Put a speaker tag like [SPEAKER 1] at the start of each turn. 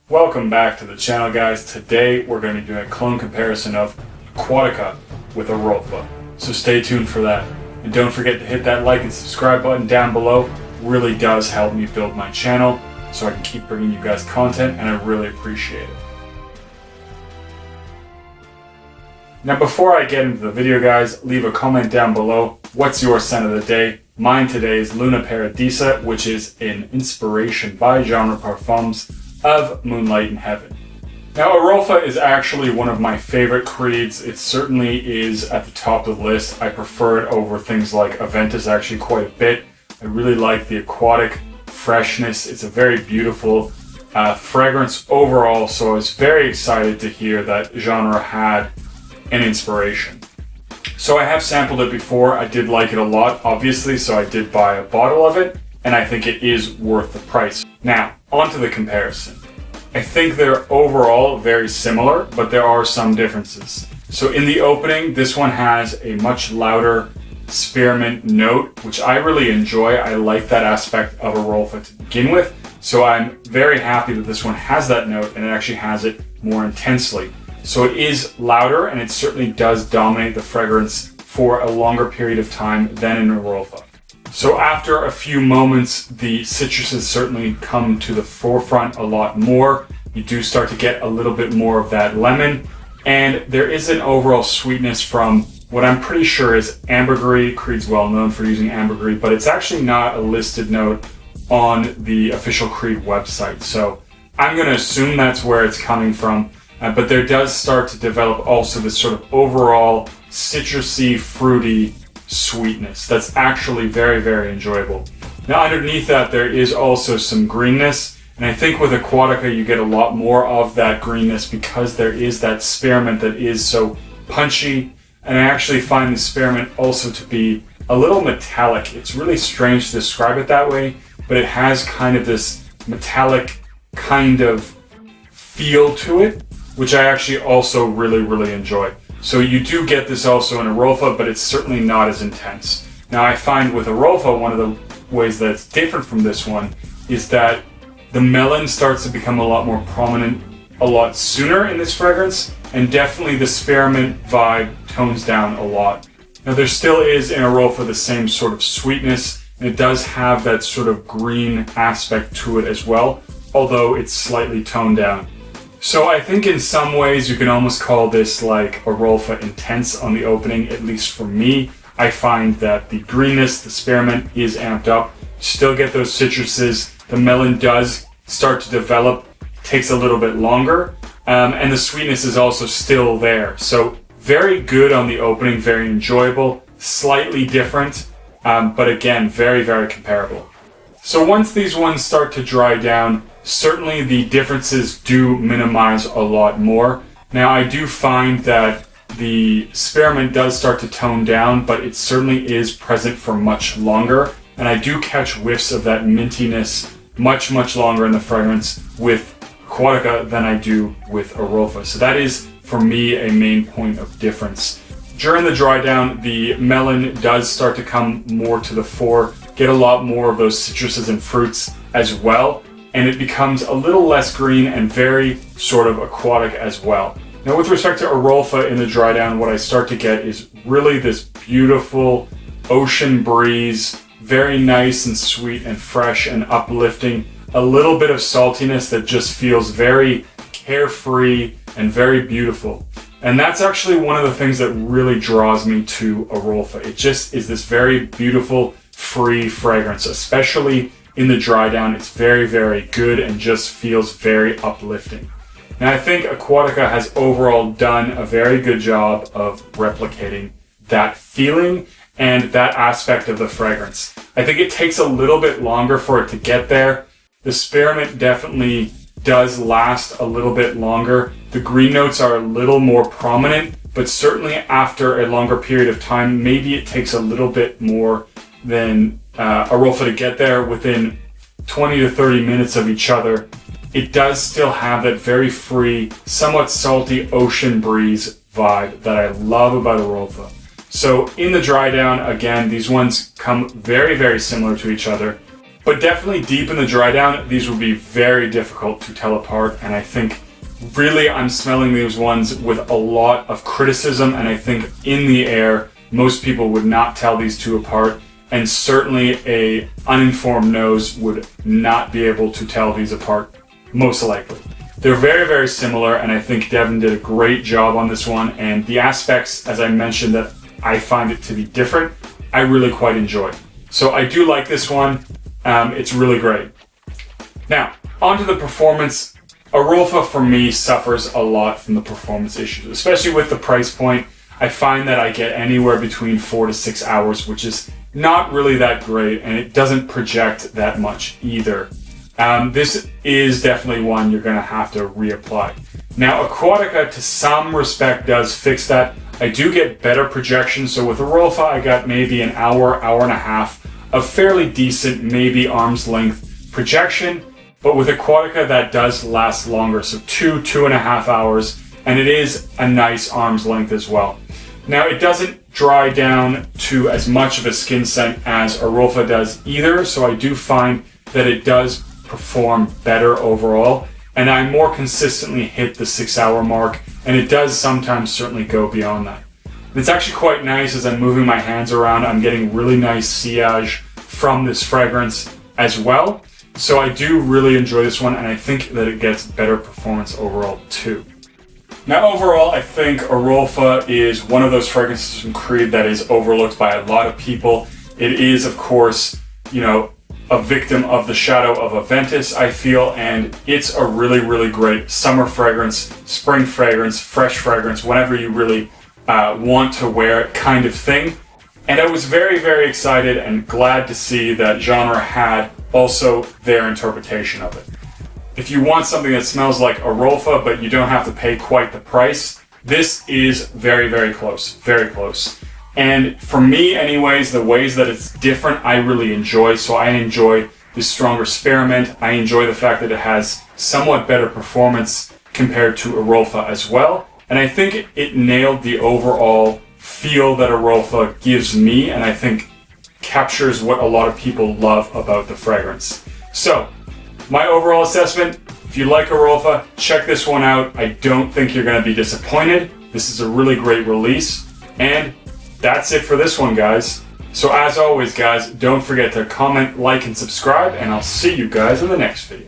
[SPEAKER 1] Welcome back to the channel, guys. Today we're going to be doing a clone comparison of Aquatica with Erolfa. So stay tuned for that. And don't forget to hit that like and subscribe button down below. It really does help me build my channel so I can keep bringing you guys content, and I really appreciate it. Now before I get into the video, guys, leave a comment down below. What's your scent of the day? Mine today is Luna Paradisa, which is an inspiration by Genre Parfums of Moonlight in Heaven. Now Erolfa is actually one of my favorite creeds. It certainly is at the top of the list. I prefer it over things like Aventus actually quite a bit. I really like the aquatic freshness. It's a very beautiful fragrance overall, so I was very excited to hear that Genre had an inspiration. So I have sampled it before. I did like it a lot, obviously, so I did buy a bottle of it, and I think it is worth the price. Now, on to the comparison. I think they're overall very similar, but there are some differences. So in the opening, this one has a much louder spearmint note, which I really enjoy. I like that aspect of Erolfa to begin with, so I'm very happy that this one has that note and it actually has it more intensely. So it is louder, and it certainly does dominate the fragrance for a longer period of time than in Erolfa. So after a few moments, the citruses certainly come to the forefront a lot more. You do start to get a little bit more of that lemon, and there is an overall sweetness from what I'm pretty sure is ambergris. Creed's well known for using ambergris, but it's actually not a listed note on the official Creed website. So I'm going to assume that's where it's coming from. But there does start to develop also this sort of overall citrusy, fruity sweetness that's actually very, very enjoyable. Now underneath that, there is also some greenness, and I think with Aquatica you get a lot more of that greenness because there is that spearmint that is so punchy, and I actually find the spearmint also to be a little metallic. It's really strange to describe it that way, but it has kind of this metallic kind of feel to it, which I actually also really, really enjoy. So you do get this also in Erolfa, but it's certainly not as intense. Now I find with Erolfa, one of the ways that it's different from this one is that the melon starts to become a lot more prominent a lot sooner in this fragrance, and definitely the spearmint vibe tones down a lot. Now there still is in Erolfa the same sort of sweetness, and it does have that sort of green aspect to it as well, although it's slightly toned down. So I think in some ways you can almost call this like Erolfa intense on the opening, at least for me. I find that the greenness, the spearmint is amped up. You still get those citruses. The melon does start to develop. It takes a little bit longer. And the sweetness is also still there. So very good on the opening, very enjoyable, slightly different, but again, very, very comparable. So once these ones start to dry down, certainly the differences do minimize a lot more. Now I do find that the spearmint does start to tone down, but it certainly is present for much longer, and I do catch whiffs of that mintiness much, much longer in the fragrance with Aquatica than I do with Erolfa. So that is, for me, a main point of difference. During the dry down, the melon does start to come more to the fore, get a lot more of those citruses and fruits as well, and it becomes a little less green and very sort of aquatic as well. Now with respect to Erolfa in the dry down, what I start to get is really this beautiful ocean breeze, very nice and sweet and fresh and uplifting, a little bit of saltiness that just feels very carefree and very beautiful. And that's actually one of the things that really draws me to Erolfa. It just is this very beautiful, free fragrance, especially in the dry down. It's very, very good and just feels very uplifting. Now I think Aquatica has overall done a very good job of replicating that feeling and that aspect of the fragrance. I think it takes a little bit longer for it to get there. The spearmint definitely does last a little bit longer. The green notes are a little more prominent, but certainly after a longer period of time, maybe it takes a little bit more than Erolfa to get there. Within 20 to 30 minutes of each other, it does still have that very free, somewhat salty ocean breeze vibe that I love about Erolfa. So in the dry down, again, these ones come very, very similar to each other. But definitely deep in the dry down, these would be very difficult to tell apart. And I think really I'm smelling these ones with a lot of criticism. And I think in the air, most people would not tell these two apart. And certainly a uninformed nose would not be able to tell these apart, most likely. They're very, very similar, and I think Devin did a great job on this one. And the aspects, as I mentioned, that I find it to be different, I really quite enjoy. So I do like this one. It's really great. Now, onto the performance. Erolfa, for me, suffers a lot from the performance issues, especially with the price point. I find that I get anywhere between 4 to 6 hours, which is not really that great, and it doesn't project that much either. This is definitely one you're going to have to reapply. Now, Aquatica, to some respect, does fix that. I do get better projection, so with Erolfa, I got maybe an hour, hour and a half of fairly decent, maybe arm's length projection, but with Aquatica, that does last longer, so 2.5 hours, and it is a nice arm's length as well. Now, it doesn't dry down to as much of a skin scent as Erolfa does either, so I do find that it does perform better overall, and I more consistently hit the 6-hour mark, and it does sometimes certainly go beyond that. It's actually quite nice as I'm moving my hands around. I'm getting really nice sillage from this fragrance as well, so I do really enjoy this one, and I think that it gets better performance overall too. Now, overall, I think Erolfa is one of those fragrances from Creed that is overlooked by a lot of people. It is, of course, a victim of the shadow of Aventus, I feel, and it's a really, really great summer fragrance, spring fragrance, fresh fragrance, whenever you really want to wear it kind of thing. And I was very, very excited and glad to see that genre had also their interpretation of it. If you want something that smells like Erolfa, but you don't have to pay quite the price, this is very, very close, very close. And for me, anyways, the ways that it's different, I really enjoy. So I enjoy the stronger spearmint. I enjoy the fact that it has somewhat better performance compared to Erolfa as well. And I think it nailed the overall feel that Erolfa gives me, and I think captures what a lot of people love about the fragrance. So, my overall assessment, if you like Erolfa, check this one out. I don't think you're going to be disappointed. This is a really great release. And that's it for this one, guys. So as always, guys, don't forget to comment, like, and subscribe, and I'll see you guys in the next video.